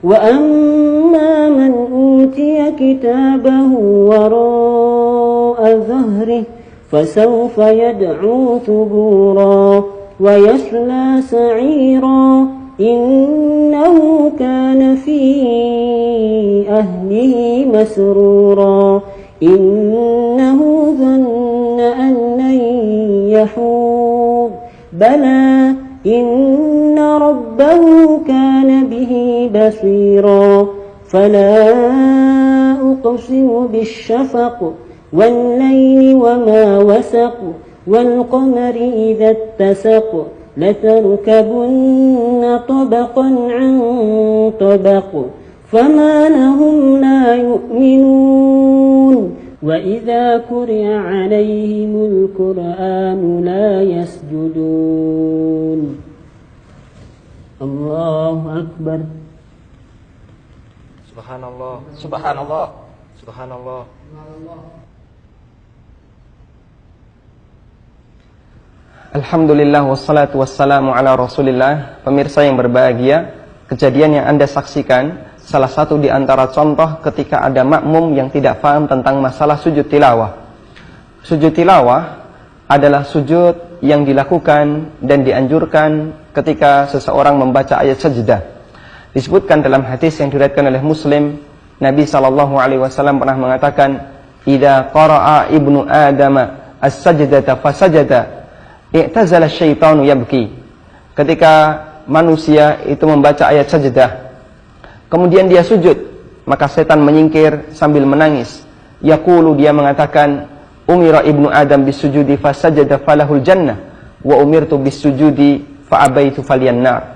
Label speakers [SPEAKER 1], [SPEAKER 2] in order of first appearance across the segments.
[SPEAKER 1] وأما من أوتي كتابه وراء ظهره فسوف يدعو ثبورا ويصلى سعيرا إنه كان في أهله مسرورا إنه ظن أن لن يحور بلى إن ربه كان به بصيرا فلا أقسم بالشفق والليل وما وسق والقمر إذا اتسق لتركبن طبقا عن طبق فما لهم لا يؤمنون وإذا قرئ عليهم القرآن لا يسجدون الله أكبر
[SPEAKER 2] Subhanallah, subhanallah, subhanallah. Alhamdulillah wassalatu wassalamu ala Rasulillah. Pemirsa yang berbahagia, kejadian yang Anda saksikan salah satu di antara contoh ketika ada makmum yang tidak paham tentang masalah sujud tilawah. Sujud tilawah adalah sujud yang dilakukan dan dianjurkan ketika seseorang membaca ayat sajdah. Disebutkan dalam hadis yang diriwayatkan oleh Muslim, Nabi SAW pernah mengatakan, "Idza qara'a ibnu Adam as-sajdata fasajada, i'tazala syaitanu yabki." Ketika manusia itu membaca ayat sajdah, kemudian dia sujud, maka setan menyingkir sambil menangis. Yaqulu, dia mengatakan, "Umira ibnu Adam bisujudi fasajada falahul jannah, wa umirtu bisujudi fa abaitu falyan nar."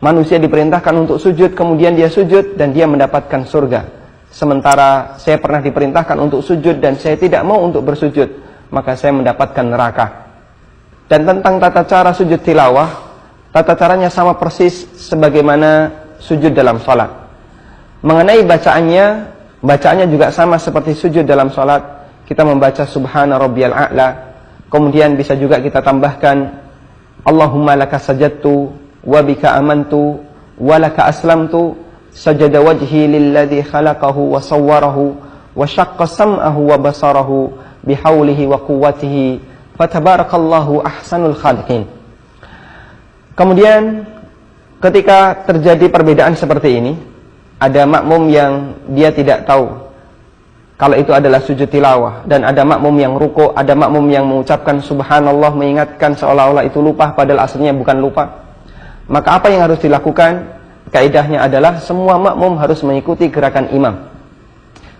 [SPEAKER 2] Manusia diperintahkan untuk sujud, kemudian dia sujud dan dia mendapatkan surga. Sementara saya pernah diperintahkan untuk sujud dan saya tidak mau untuk bersujud, maka saya mendapatkan neraka. Dan tentang tata cara sujud tilawah, tata caranya sama persis sebagaimana sujud dalam sholat. Mengenai bacaannya juga sama seperti sujud dalam sholat. Kita membaca Subhana Rabbiyal A'la, kemudian bisa juga kita tambahkan Allahumma laka sajadtu wa bika amantu wa laka aslamtu sajada wajhi lilladzi khalaqahu wa sawwarahu wa syaqqa sam'ahu wa basarahu bihaulihi wa quwwatihi fatabarakallahu ahsanul khaliqin. Kemudian ketika terjadi perbedaan seperti ini, ada makmum yang dia tidak tahu kalau itu adalah sujud tilawah, dan ada makmum yang ruku', ada makmum yang mengucapkan subhanallah mengingatkan seolah-olah itu lupa padahal aslinya bukan lupa. Maka apa yang harus dilakukan? Kaidahnya adalah semua makmum harus mengikuti gerakan imam.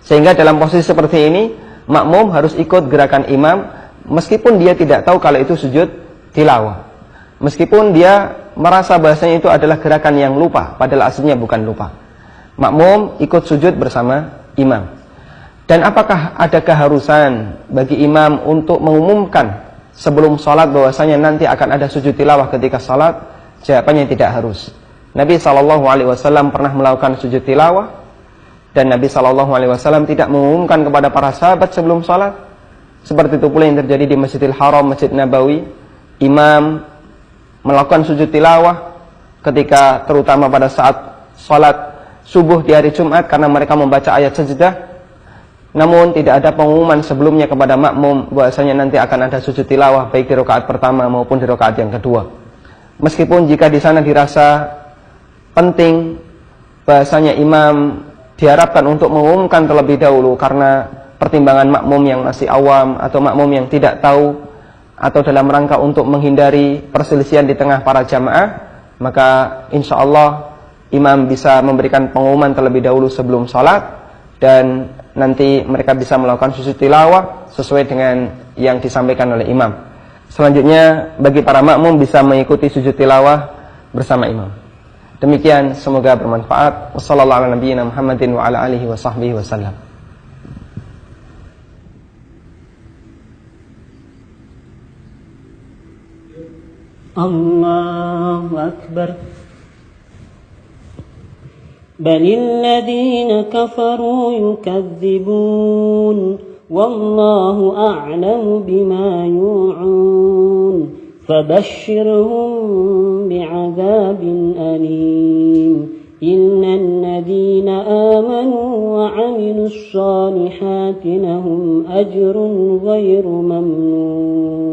[SPEAKER 2] Sehingga dalam posisi seperti ini, makmum harus ikut gerakan imam meskipun dia tidak tahu kalau itu sujud tilawah. Meskipun dia merasa bahasanya itu adalah gerakan yang lupa padahal aslinya bukan lupa. Makmum ikut sujud bersama imam. Dan apakah ada keharusan bagi imam untuk mengumumkan sebelum sholat bahwasanya nanti akan ada sujud tilawah ketika sholat? Jawabannya tidak harus. Nabi SAW pernah melakukan sujud tilawah, dan Nabi SAW tidak mengumumkan kepada para sahabat sebelum sholat. Seperti itu pula yang terjadi di Masjidil Haram, Masjid Nabawi. Imam melakukan sujud tilawah ketika terutama pada saat sholat subuh di hari Jumat, karena mereka membaca ayat sajdah. Namun tidak ada pengumuman sebelumnya kepada makmum bahwasanya nanti akan ada sujud tilawah baik di rakaat pertama maupun di rakaat yang kedua. Meskipun jika di sana dirasa penting bahasanya imam diharapkan untuk mengumumkan terlebih dahulu karena pertimbangan makmum yang masih awam atau makmum yang tidak tahu, atau dalam rangka untuk menghindari perselisihan di tengah para jamaah, maka insya Allah imam bisa memberikan pengumuman terlebih dahulu sebelum sholat, dan nanti mereka bisa melakukan sujud tilawah sesuai dengan yang disampaikan oleh imam. Selanjutnya bagi para makmum bisa mengikuti sujud tilawah bersama imam. Demikian, semoga bermanfaat. Wassallallahu ala nabiyyina Muhammadin wa ala alihi wa sahbihi wasallam.
[SPEAKER 1] Allahu Akbar. Balil ladzina kafaru yukadzibun wallahu a'lamu bima yu'un فبشرهم بعذاب أليم إن الذين آمنوا وعملوا الصالحات لهم أجر غير ممنون